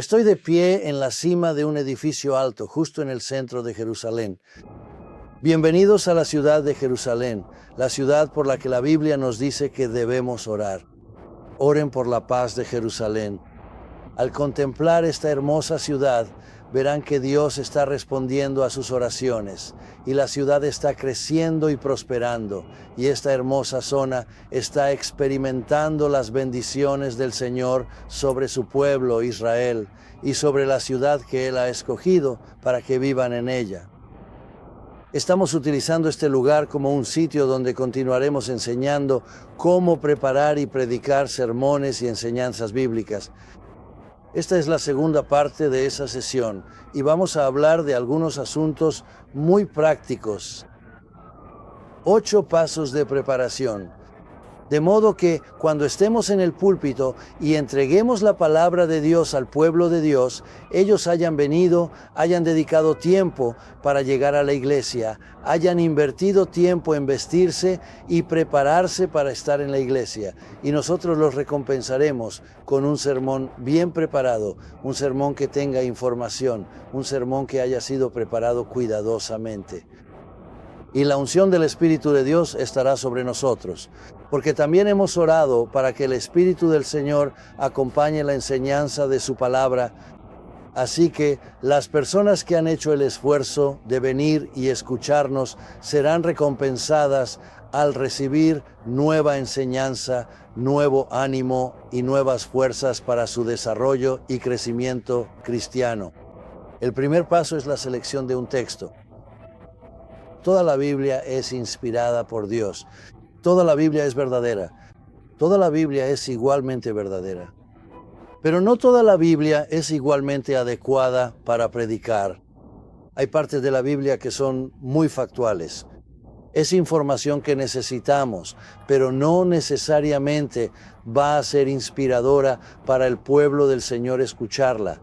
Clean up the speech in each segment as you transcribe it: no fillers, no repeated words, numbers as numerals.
Estoy de pie en la cima de un edificio alto, justo en el centro de Jerusalén. Bienvenidos a la ciudad de Jerusalén, la ciudad por la que la Biblia nos dice que debemos orar. Oren por la paz de Jerusalén. Al contemplar esta hermosa ciudad, verán que Dios está respondiendo a sus oraciones y la ciudad está creciendo y prosperando, y esta hermosa zona está experimentando las bendiciones del Señor sobre su pueblo Israel y sobre la ciudad que Él ha escogido para que vivan en ella. Estamos utilizando este lugar como un sitio donde continuaremos enseñando cómo preparar y predicar sermones y enseñanzas bíblicas. Esta es la segunda parte de esa sesión y vamos a hablar de algunos asuntos muy prácticos. 8 pasos de preparación. De modo que cuando estemos en el púlpito y entreguemos la palabra de Dios al pueblo de Dios, ellos hayan venido, hayan dedicado tiempo para llegar a la iglesia, hayan invertido tiempo en vestirse y prepararse para estar en la iglesia. Y nosotros los recompensaremos con un sermón bien preparado, un sermón que tenga información, un sermón que haya sido preparado cuidadosamente. Y la unción del Espíritu de Dios estará sobre nosotros, porque también hemos orado para que el Espíritu del Señor acompañe la enseñanza de su palabra. Así que las personas que han hecho el esfuerzo de venir y escucharnos serán recompensadas al recibir nueva enseñanza, nuevo ánimo y nuevas fuerzas para su desarrollo y crecimiento cristiano. El primer paso es la selección de un texto. Toda la Biblia es inspirada por Dios. Toda la Biblia es verdadera. Toda la Biblia es igualmente verdadera. Pero no toda la Biblia es igualmente adecuada para predicar. Hay partes de la Biblia que son muy factuales. Es información que necesitamos, pero no necesariamente va a ser inspiradora para el pueblo del Señor escucharla.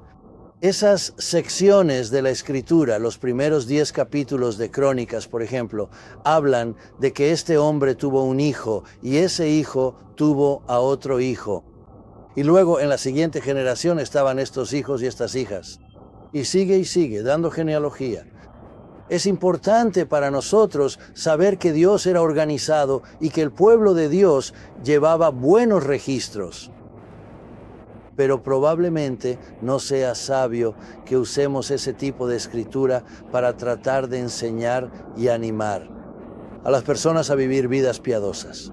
Esas secciones de la Escritura, los primeros 10 capítulos de Crónicas, por ejemplo, hablan de que este hombre tuvo un hijo y ese hijo tuvo a otro hijo. Y luego en la siguiente generación estaban estos hijos y estas hijas. Y sigue, dando genealogía. Es importante para nosotros saber que Dios era organizado y que el pueblo de Dios llevaba buenos registros. Pero probablemente no sea sabio que usemos ese tipo de escritura para tratar de enseñar y animar a las personas a vivir vidas piadosas.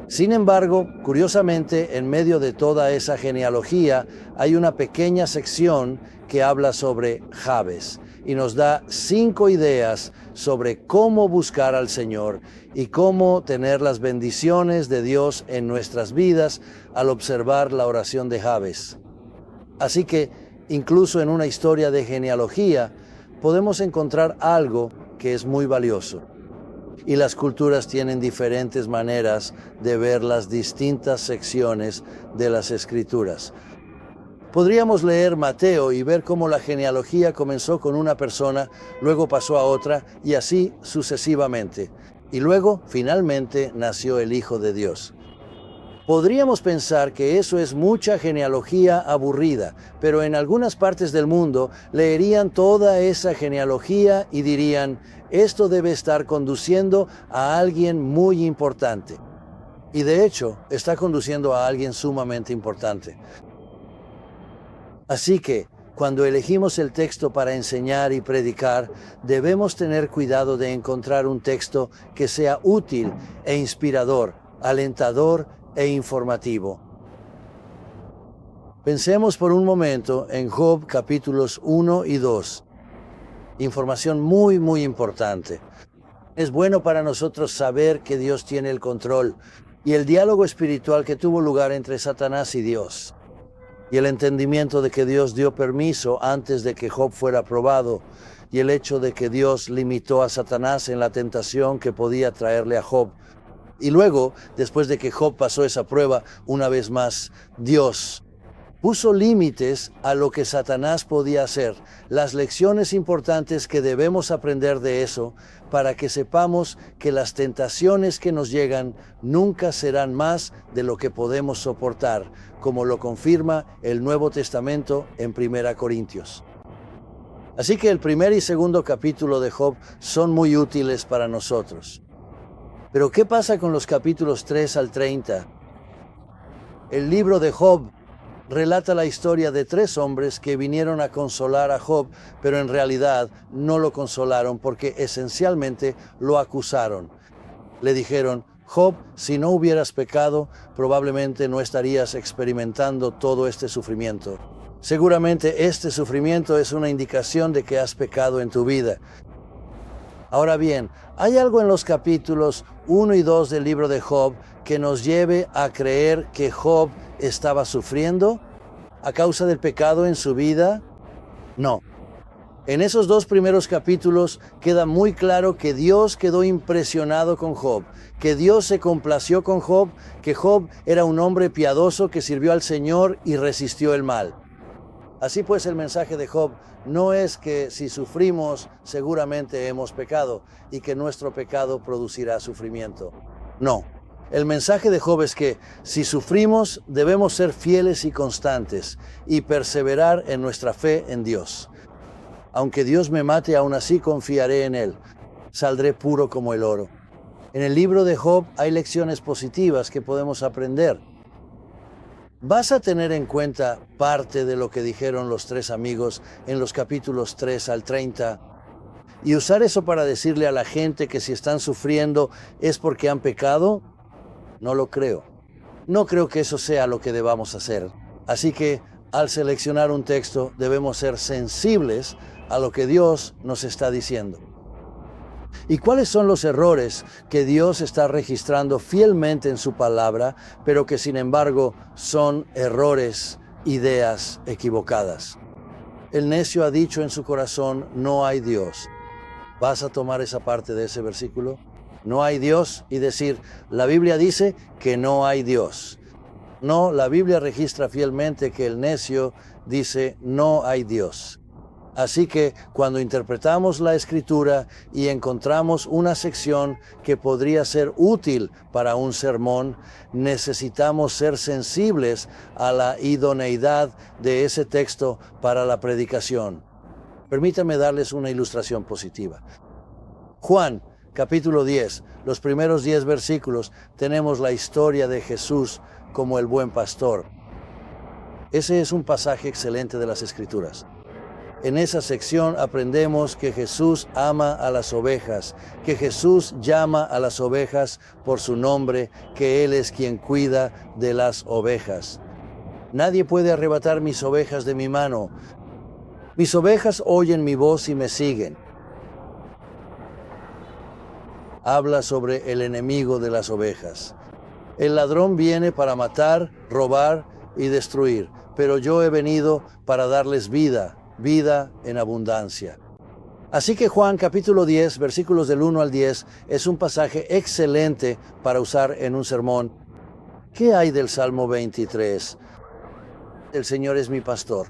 Sin embargo, curiosamente, en medio de toda esa genealogía, hay una pequeña sección que habla sobre Jabes y nos da 5 ideas sobre cómo buscar al Señor y cómo tener las bendiciones de Dios en nuestras vidas al observar la oración de Jabes. Así que, incluso en una historia de genealogía, podemos encontrar algo que es muy valioso. Y las culturas tienen diferentes maneras de ver las distintas secciones de las Escrituras. Podríamos leer Mateo y ver cómo la genealogía comenzó con una persona, luego pasó a otra y así sucesivamente. Y luego, finalmente, nació el Hijo de Dios. Podríamos pensar que eso es mucha genealogía aburrida, pero en algunas partes del mundo leerían toda esa genealogía y dirían, esto debe estar conduciendo a alguien muy importante. Y de hecho, está conduciendo a alguien sumamente importante. Así que, cuando elegimos el texto para enseñar y predicar, debemos tener cuidado de encontrar un texto que sea útil e inspirador, alentador e informativo. Pensemos por un momento en Job capítulos 1 y 2. Información muy importante. Es bueno para nosotros saber que Dios tiene el control y el diálogo espiritual que tuvo lugar entre Satanás y Dios. Y el entendimiento de que Dios dio permiso antes de que Job fuera probado, y el hecho de que Dios limitó a Satanás en la tentación que podía traerle a Job. Y luego, después de que Job pasó esa prueba, una vez más, Dios Puso límites a lo que Satanás podía hacer, las lecciones importantes que debemos aprender de eso, para que sepamos que las tentaciones que nos llegan nunca serán más de lo que podemos soportar, como lo confirma el Nuevo Testamento en 1 Corintios. Así que el primer y segundo capítulo de Job son muy útiles para nosotros. Pero ¿qué pasa con los capítulos 3 al 30? El libro de Job relata la historia de 3 hombres que vinieron a consolar a Job, pero en realidad no lo consolaron porque esencialmente lo acusaron. Le dijeron: Job, si no hubieras pecado, probablemente no estarías experimentando todo este sufrimiento. Seguramente este sufrimiento es una indicación de que has pecado en tu vida. Ahora bien, ¿hay algo en los capítulos 1 y 2 del libro de Job que nos lleve a creer que Job estaba sufriendo a causa del pecado en su vida? No. En esos 2 primeros capítulos queda muy claro que Dios quedó impresionado con Job, que Dios se complació con Job, que Job era un hombre piadoso que sirvió al Señor y resistió el mal. Así pues, el mensaje de Job no es que si sufrimos seguramente hemos pecado y que nuestro pecado producirá sufrimiento. No. El mensaje de Job es que si sufrimos debemos ser fieles y constantes y perseverar en nuestra fe en Dios. Aunque Dios me mate, aún así confiaré en Él. Saldré puro como el oro. En el libro de Job hay lecciones positivas que podemos aprender. Vas a tener en cuenta parte de lo que dijeron los 3 amigos en los capítulos 3 al 30 y usar eso para decirle a la gente que si están sufriendo es porque han pecado. No lo creo. No creo que eso sea lo que debamos hacer. Así que al seleccionar un texto debemos ser sensibles a lo que Dios nos está diciendo. ¿Y cuáles son los errores que Dios está registrando fielmente en su palabra, pero que sin embargo son errores, ideas equivocadas? El necio ha dicho en su corazón: no hay Dios. ¿Vas a tomar esa parte de ese versículo? No hay Dios y decir: la Biblia dice que no hay Dios. No, la Biblia registra fielmente que el necio dice no hay Dios. Así que cuando interpretamos la Escritura y encontramos una sección que podría ser útil para un sermón, necesitamos ser sensibles a la idoneidad de ese texto para la predicación. Permítanme darles una ilustración positiva. Juan, capítulo 10, los primeros 10 versículos, tenemos la historia de Jesús como el buen pastor. Ese es un pasaje excelente de las Escrituras. En esa sección aprendemos que Jesús ama a las ovejas, que Jesús llama a las ovejas por su nombre, que Él es quien cuida de las ovejas. Nadie puede arrebatar mis ovejas de mi mano. Mis ovejas oyen mi voz y me siguen. Habla sobre el enemigo de las ovejas. El ladrón viene para matar, robar y destruir, pero yo he venido para darles vida en abundancia. Así que Juan capítulo 10, versículos del 1 al 10, es un pasaje excelente para usar en un sermón. ¿Qué hay del Salmo 23? El Señor es mi pastor,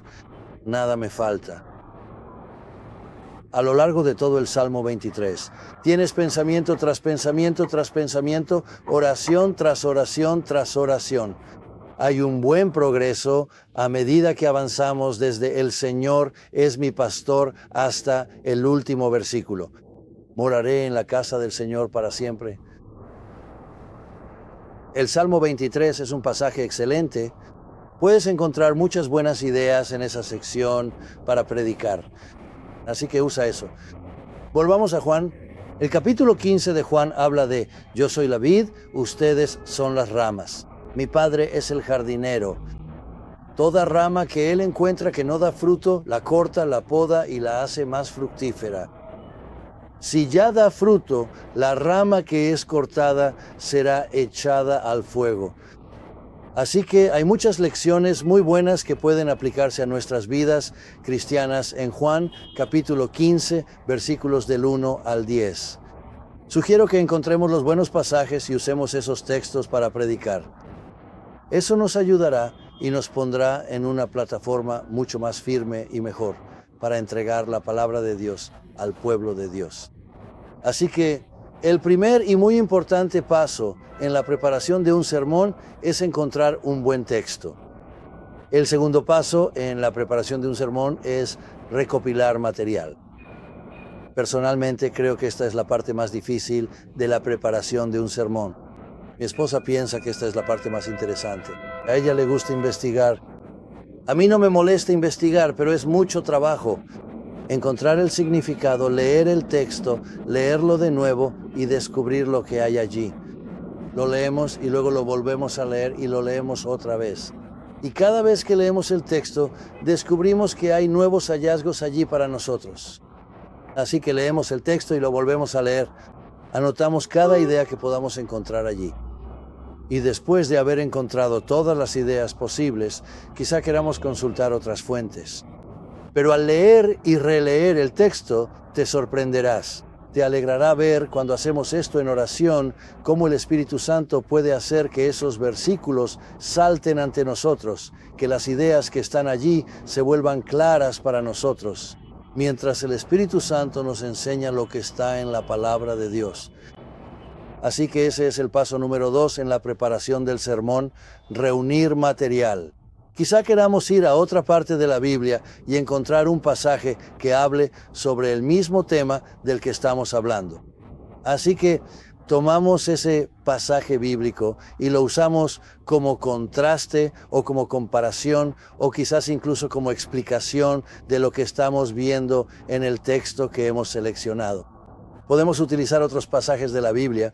nada me falta. A lo largo de todo el Salmo 23, tienes pensamiento tras pensamiento tras pensamiento, oración tras oración tras oración. Hay un buen progreso a medida que avanzamos desde el Señor es mi pastor hasta el último versículo. Moraré en la casa del Señor para siempre. El Salmo 23 es un pasaje excelente. Puedes encontrar muchas buenas ideas en esa sección para predicar. Así que usa eso. Volvamos a Juan. El capítulo 15 de Juan habla de: yo soy la vid, ustedes son las ramas. Mi Padre es el jardinero. Toda rama que Él encuentra que no da fruto, la corta, la poda y la hace más fructífera. Si ya da fruto, la rama que es cortada será echada al fuego. Así que hay muchas lecciones muy buenas que pueden aplicarse a nuestras vidas cristianas en Juan capítulo 15, versículos del 1 al 10. Sugiero que encontremos los buenos pasajes y usemos esos textos para predicar. Eso nos ayudará y nos pondrá en una plataforma mucho más firme y mejor para entregar la palabra de Dios al pueblo de Dios. Así que el primer y muy importante paso en la preparación de un sermón es encontrar un buen texto. El segundo paso en la preparación de un sermón es recopilar material. Personalmente creo que esta es la parte más difícil de la preparación de un sermón. Mi esposa piensa que esta es la parte más interesante. A ella le gusta investigar. A mí no me molesta investigar, pero es mucho trabajo. Encontrar el significado, leer el texto, leerlo de nuevo y descubrir lo que hay allí. Lo leemos y luego lo volvemos a leer y lo leemos otra vez. Y cada vez que leemos el texto, descubrimos que hay nuevos hallazgos allí para nosotros. Así que leemos el texto y lo volvemos a leer. Anotamos cada idea que podamos encontrar allí. Y después de haber encontrado todas las ideas posibles, quizá queramos consultar otras fuentes. Pero al leer y releer el texto, te sorprenderás. Te alegrará ver cuando hacemos esto en oración, cómo el Espíritu Santo puede hacer que esos versículos salten ante nosotros, que las ideas que están allí se vuelvan claras para nosotros, mientras el Espíritu Santo nos enseña lo que está en la palabra de Dios. Así que ese es el paso número 2 en la preparación del sermón, reunir material. Quizá queramos ir a otra parte de la Biblia y encontrar un pasaje que hable sobre el mismo tema del que estamos hablando. Así que tomamos ese pasaje bíblico y lo usamos como contraste o como comparación o quizás incluso como explicación de lo que estamos viendo en el texto que hemos seleccionado. Podemos utilizar otros pasajes de la Biblia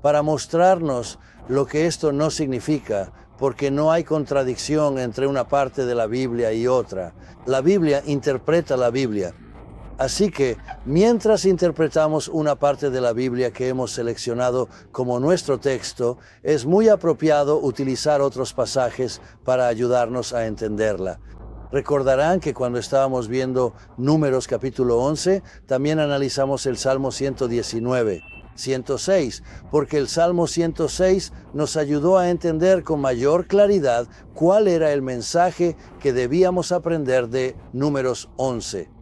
para mostrarnos lo que esto no significa, porque no hay contradicción entre una parte de la Biblia y otra. La Biblia interpreta la Biblia. Así que, mientras interpretamos una parte de la Biblia que hemos seleccionado como nuestro texto, es muy apropiado utilizar otros pasajes para ayudarnos a entenderla. Recordarán que cuando estábamos viendo Números capítulo 11, también analizamos el Salmo 119. 106, porque el Salmo 106 nos ayudó a entender con mayor claridad cuál era el mensaje que debíamos aprender de Números 11.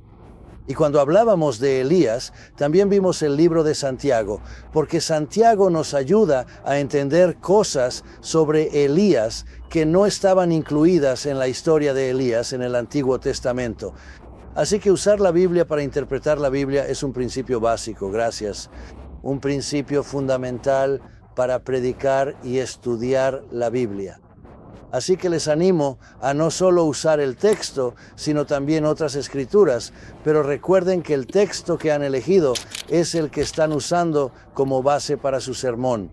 Y cuando hablábamos de Elías, también vimos el libro de Santiago, porque Santiago nos ayuda a entender cosas sobre Elías que no estaban incluidas en la historia de Elías en el Antiguo Testamento. Así que usar la Biblia para interpretar la Biblia es un principio básico, gracias. Un principio fundamental para predicar y estudiar la Biblia. Así que les animo a no solo usar el texto, sino también otras escrituras, pero recuerden que el texto que han elegido es el que están usando como base para su sermón.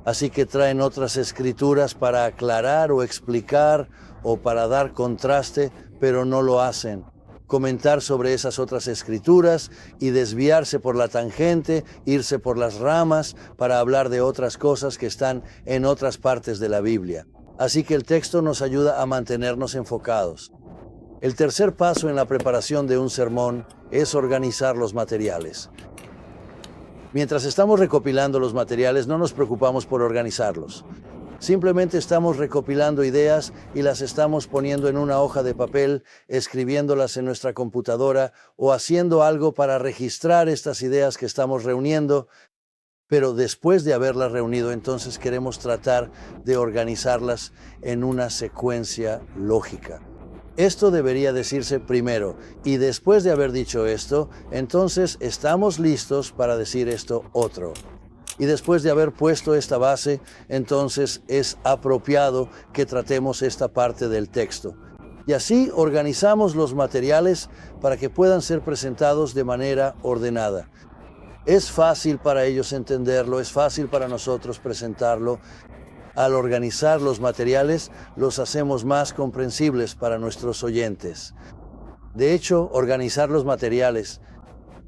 Así que traen otras escrituras para aclarar o explicar o para dar contraste, pero no lo hacen. Comentar sobre esas otras escrituras y desviarse por la tangente, irse por las ramas para hablar de otras cosas que están en otras partes de la Biblia. Así que el texto nos ayuda a mantenernos enfocados. El tercer paso en la preparación de un sermón es organizar los materiales. Mientras estamos recopilando los materiales, no nos preocupamos por organizarlos. Simplemente estamos recopilando ideas y las estamos poniendo en una hoja de papel, escribiéndolas en nuestra computadora o haciendo algo para registrar estas ideas que estamos reuniendo. Pero después de haberlas reunido, entonces queremos tratar de organizarlas en una secuencia lógica. Esto debería decirse primero, y después de haber dicho esto, entonces estamos listos para decir esto otro. Y después de haber puesto esta base, entonces es apropiado que tratemos esta parte del texto. Y así organizamos los materiales para que puedan ser presentados de manera ordenada. Es fácil para ellos entenderlo, es fácil para nosotros presentarlo. Al organizar los materiales, los hacemos más comprensibles para nuestros oyentes. De hecho, organizar los materiales,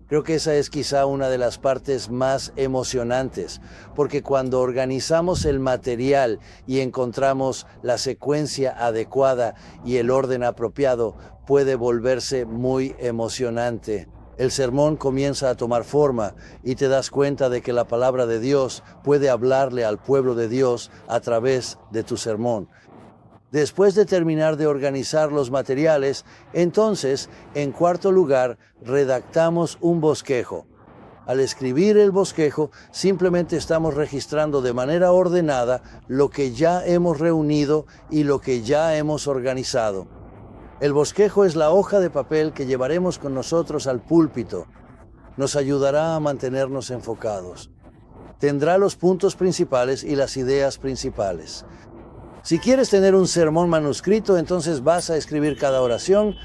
creo que esa es quizá una de las partes más emocionantes, porque cuando organizamos el material y encontramos la secuencia adecuada y el orden apropiado, puede volverse muy emocionante. El sermón comienza a tomar forma y te das cuenta de que la palabra de Dios puede hablarle al pueblo de Dios a través de tu sermón. Después de terminar de organizar los materiales, entonces, en cuarto lugar, redactamos un bosquejo. Al escribir el bosquejo, simplemente estamos registrando de manera ordenada lo que ya hemos reunido y lo que ya hemos organizado. El bosquejo es la hoja de papel que llevaremos con nosotros al púlpito. Nos ayudará a mantenernos enfocados. Tendrá los puntos principales y las ideas principales. Si quieres tener un sermón manuscrito, entonces vas a escribir cada oración.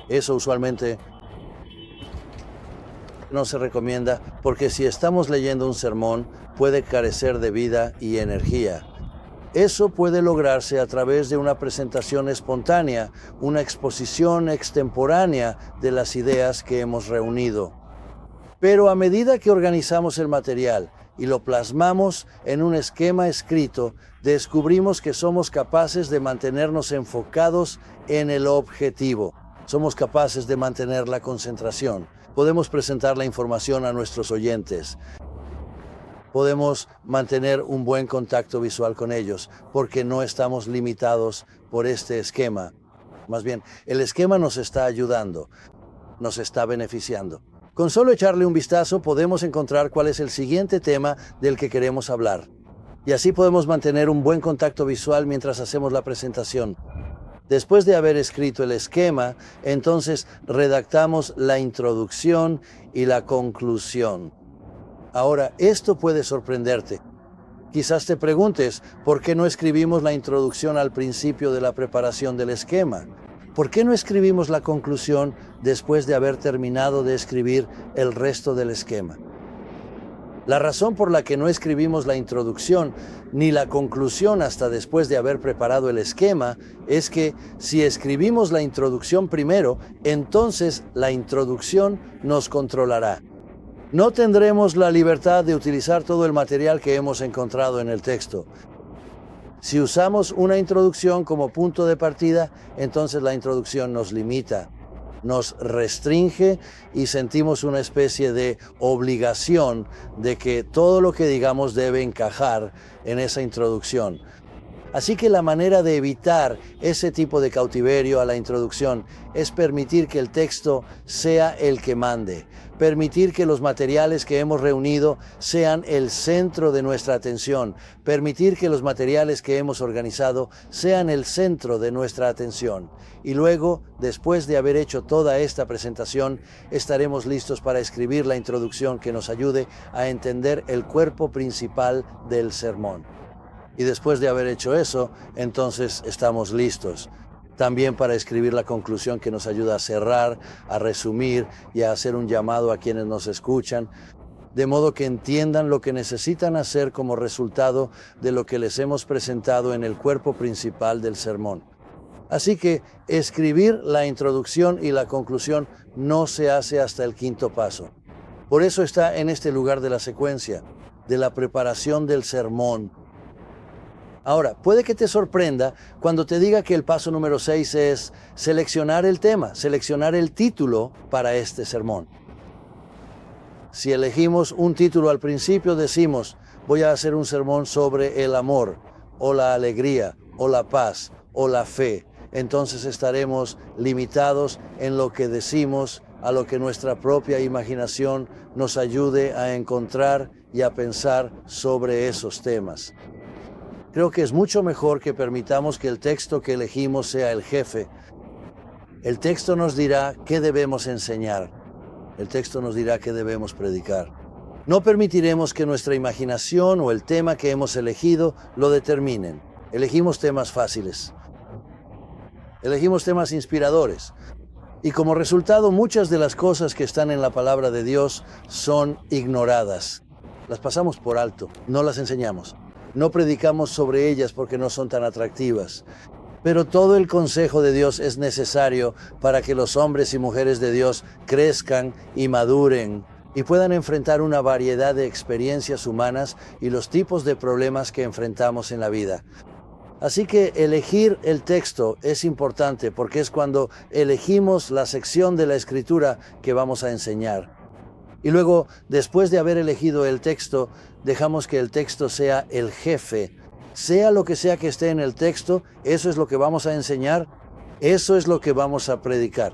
Eso usualmente no se recomienda porque si estamos leyendo un sermón puede carecer de vida y energía. Eso puede lograrse a través de una presentación espontánea, una exposición extemporánea de las ideas que hemos reunido. Pero a medida que organizamos el material y lo plasmamos en un esquema escrito, descubrimos que somos capaces de mantenernos enfocados en el objetivo. Somos capaces de mantener la concentración. Podemos presentar la información a nuestros oyentes. Podemos mantener un buen contacto visual con ellos porque no estamos limitados por este esquema. Más bien, el esquema nos está ayudando, nos está beneficiando. Con solo echarle un vistazo podemos encontrar cuál es el siguiente tema del que queremos hablar. Y así podemos mantener un buen contacto visual mientras hacemos la presentación. Después de haber escrito el esquema, entonces redactamos la introducción y la conclusión. Ahora, esto puede sorprenderte. Quizás te preguntes, ¿por qué no escribimos la introducción al principio de la preparación del esquema? ¿Por qué no escribimos la conclusión después de haber terminado de escribir el resto del esquema? La razón por la que no escribimos la introducción ni la conclusión hasta después de haber preparado el esquema es que si escribimos la introducción primero, entonces la introducción nos controlará. No tendremos la libertad de utilizar todo el material que hemos encontrado en el texto. Si usamos una introducción como punto de partida, entonces la introducción nos limita, nos restringe y sentimos una especie de obligación de que todo lo que digamos debe encajar en esa introducción. Así que la manera de evitar ese tipo de cautiverio a la introducción es permitir que el texto sea el que mande, permitir que los materiales que hemos reunido sean el centro de nuestra atención, permitir que los materiales que hemos organizado sean el centro de nuestra atención. Y luego, después de haber hecho toda esta presentación, estaremos listos para escribir la introducción que nos ayude a entender el cuerpo principal del sermón. Y después de haber hecho eso, entonces estamos listos también para escribir la conclusión que nos ayuda a cerrar, a resumir y a hacer un llamado a quienes nos escuchan, de modo que entiendan lo que necesitan hacer como resultado de lo que les hemos presentado en el cuerpo principal del sermón. Así que escribir la introducción y la conclusión no se hace hasta el quinto paso. Por eso está en este lugar de la secuencia, de la preparación del sermón. Ahora, puede que te sorprenda cuando te diga que el paso número 6 es seleccionar el tema, seleccionar el título para este sermón. Si elegimos un título al principio, decimos, voy a hacer un sermón sobre el amor, o la alegría, o la paz, o la fe. Entonces estaremos limitados en lo que decimos, a lo que nuestra propia imaginación nos ayude a encontrar y a pensar sobre esos temas. Creo que es mucho mejor que permitamos que el texto que elegimos sea el jefe. El texto nos dirá qué debemos enseñar. El texto nos dirá qué debemos predicar. No permitiremos que nuestra imaginación o el tema que hemos elegido lo determinen. Elegimos temas fáciles. Elegimos temas inspiradores. Y como resultado, muchas de las cosas que están en la palabra de Dios son ignoradas. Las pasamos por alto, no las enseñamos. No predicamos sobre ellas porque no son tan atractivas. Pero todo el consejo de Dios es necesario para que los hombres y mujeres de Dios crezcan y maduren y puedan enfrentar una variedad de experiencias humanas y los tipos de problemas que enfrentamos en la vida. Así que elegir el texto es importante porque es cuando elegimos la sección de la Escritura que vamos a enseñar. Y luego, después de haber elegido el texto, dejamos que el texto sea el jefe Sea lo que sea que esté en el texto, eso es lo que vamos a enseñar, eso es lo que vamos a predicar.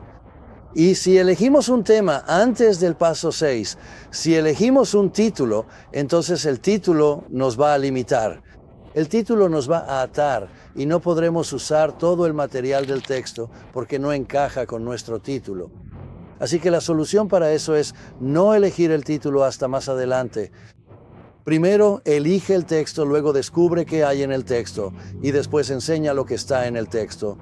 Y si elegimos un tema antes del paso 6, si elegimos un título, entonces el título nos va a limitar. El título nos va a atar y no podremos usar todo el material del texto porque no encaja con nuestro título. Así que la solución para eso es no elegir el título hasta más adelante. Primero elige el texto, luego descubre qué hay en el texto y después enseña lo que está en el texto.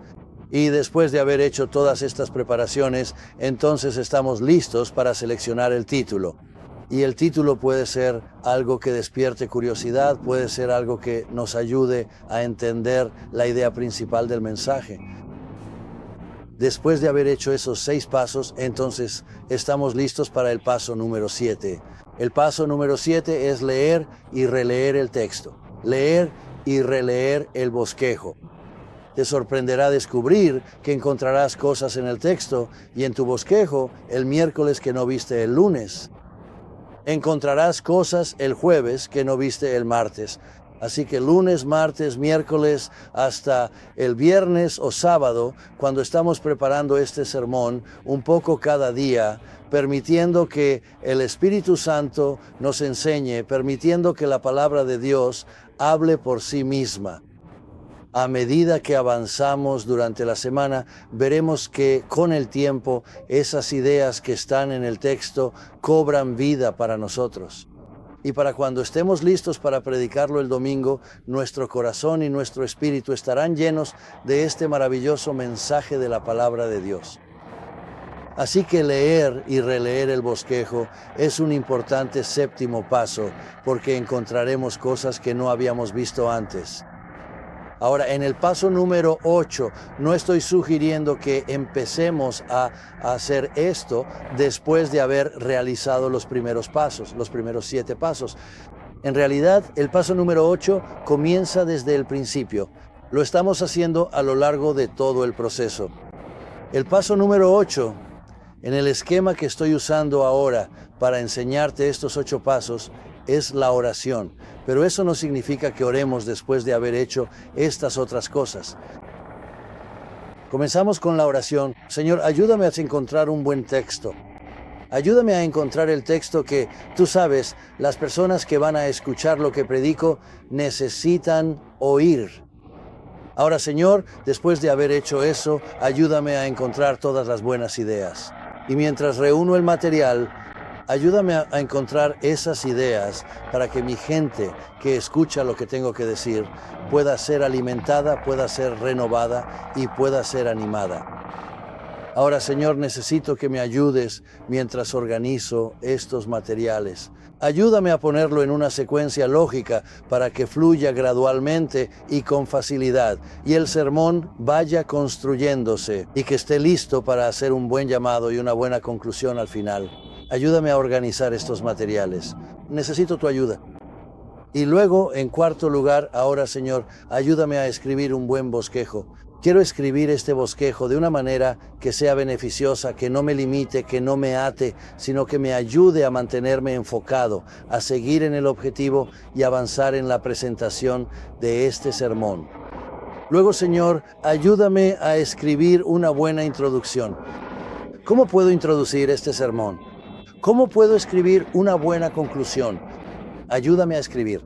Y después de haber hecho todas estas preparaciones, entonces estamos listos para seleccionar el título. Y el título puede ser algo que despierte curiosidad, puede ser algo que nos ayude a entender la idea principal del mensaje. Después de haber hecho esos 6 pasos, entonces estamos listos para el paso número 7. El paso número 7 es leer y releer el texto. Leer y releer el bosquejo. Te sorprenderá descubrir que encontrarás cosas en el texto y en tu bosquejo el miércoles que no viste el lunes. Encontrarás cosas el jueves que no viste el martes. Así que lunes, martes, miércoles, hasta el viernes o sábado, cuando estamos preparando este sermón, un poco cada día, permitiendo que el Espíritu Santo nos enseñe, permitiendo que la palabra de Dios hable por sí misma. A medida que avanzamos durante la semana, veremos que con el tiempo esas ideas que están en el texto cobran vida para nosotros. Y para cuando estemos listos para predicarlo el domingo, nuestro corazón y nuestro espíritu estarán llenos de este maravilloso mensaje de la palabra de Dios. Así que leer y releer el bosquejo es un importante 7º paso, porque encontraremos cosas que no habíamos visto antes. Ahora, en el paso número 8, no estoy sugiriendo que empecemos a hacer esto después de haber realizado los primeros pasos, los primeros 7 pasos. En realidad, el paso número 8 comienza desde el principio. Lo estamos haciendo a lo largo de todo el proceso. El paso número 8, en el esquema que estoy usando ahora para enseñarte estos 8 pasos, es la oración. Pero eso no significa que oremos después de haber hecho estas otras cosas. Comenzamos con la oración. Señor, ayúdame a encontrar un buen texto. Ayúdame a encontrar el texto que, tú sabes, las personas que van a escuchar lo que predico necesitan oír. Ahora, Señor, después de haber hecho eso, ayúdame a encontrar todas las buenas ideas. Y mientras reúno el material, ayúdame a encontrar esas ideas para que mi gente que escucha lo que tengo que decir pueda ser alimentada, pueda ser renovada y pueda ser animada. Ahora, Señor, necesito que me ayudes mientras organizo estos materiales. Ayúdame a ponerlo en una secuencia lógica para que fluya gradualmente y con facilidad, y el sermón vaya construyéndose y que esté listo para hacer un buen llamado y una buena conclusión al final. Ayúdame a organizar estos materiales. Necesito tu ayuda. Y luego, en cuarto lugar, ahora, Señor, ayúdame a escribir un buen bosquejo. Quiero escribir este bosquejo de una manera que sea beneficiosa, que no me limite, que no me ate, sino que me ayude a mantenerme enfocado, a seguir en el objetivo y avanzar en la presentación de este sermón. Luego, Señor, ayúdame a escribir una buena introducción. ¿Cómo puedo introducir este sermón? ¿Cómo puedo escribir una buena conclusión? Ayúdame a escribir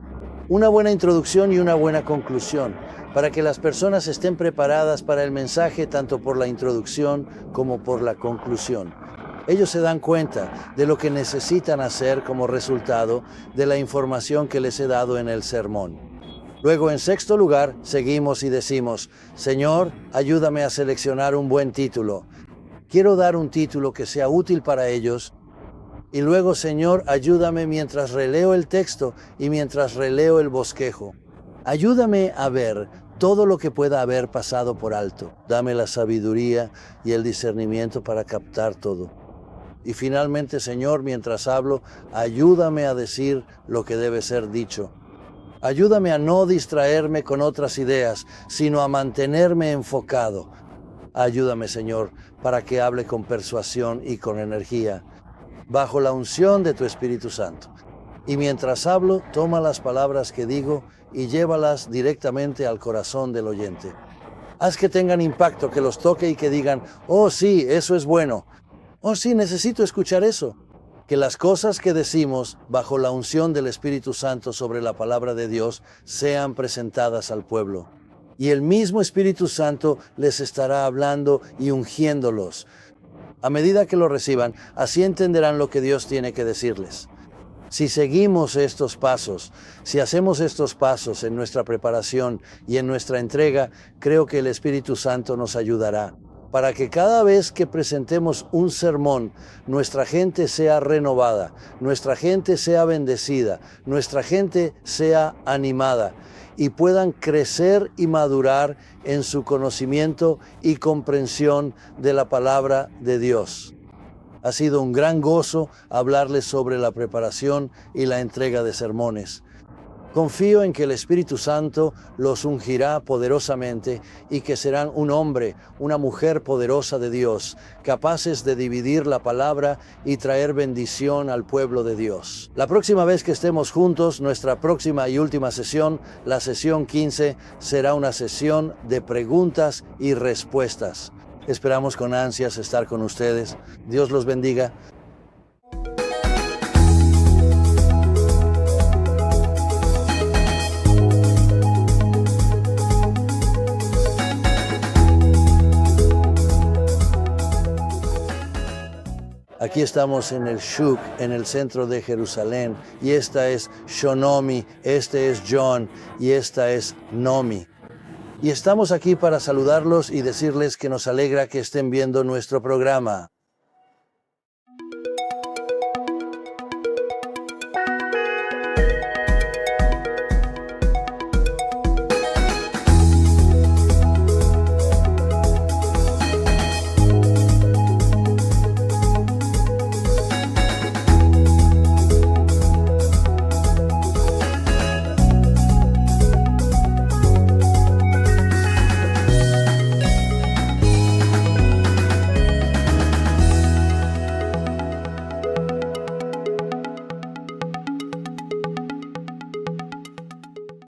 una buena introducción y una buena conclusión, para que las personas estén preparadas para el mensaje tanto por la introducción como por la conclusión. Ellos se dan cuenta de lo que necesitan hacer como resultado de la información que les he dado en el sermón. Luego, en sexto lugar, seguimos y decimos, Señor, ayúdame a seleccionar un buen título. Quiero dar un título que sea útil para ellos. Y luego, Señor, ayúdame mientras releo el texto y mientras releo el bosquejo. Ayúdame a ver todo lo que pueda haber pasado por alto. Dame la sabiduría y el discernimiento para captar todo. Y finalmente, Señor, mientras hablo, ayúdame a decir lo que debe ser dicho. Ayúdame a no distraerme con otras ideas, sino a mantenerme enfocado. Ayúdame, Señor, para que hable con persuasión y con energía, bajo la unción de tu Espíritu Santo. Y mientras hablo, toma las palabras que digo y llévalas directamente al corazón del oyente. Haz que tengan impacto, que los toque y que digan, oh sí, eso es bueno. Oh sí, necesito escuchar eso. Que las cosas que decimos bajo la unción del Espíritu Santo sobre la palabra de Dios sean presentadas al pueblo. Y el mismo Espíritu Santo les estará hablando y ungiéndolos. A medida que lo reciban, así entenderán lo que Dios tiene que decirles. Si seguimos estos pasos, si hacemos estos pasos en nuestra preparación y en nuestra entrega, creo que el Espíritu Santo nos ayudará para que cada vez que presentemos un sermón, nuestra gente sea renovada, nuestra gente sea bendecida, nuestra gente sea animada y puedan crecer y madurar en su conocimiento y comprensión de la palabra de Dios. Ha sido un gran gozo hablarles sobre la preparación y la entrega de sermones. Confío en que el Espíritu Santo los ungirá poderosamente y que serán un hombre, una mujer poderosa de Dios, capaces de dividir la palabra y traer bendición al pueblo de Dios. La próxima vez que estemos juntos, nuestra próxima y última sesión, la sesión 15, será una sesión de preguntas y respuestas. Esperamos con ansias estar con ustedes. Dios los bendiga. Aquí estamos en el Shuk, en el centro de Jerusalén, y esta es Shonomi, este es John y esta es Nomi. Y estamos aquí para saludarlos y decirles que nos alegra que estén viendo nuestro programa.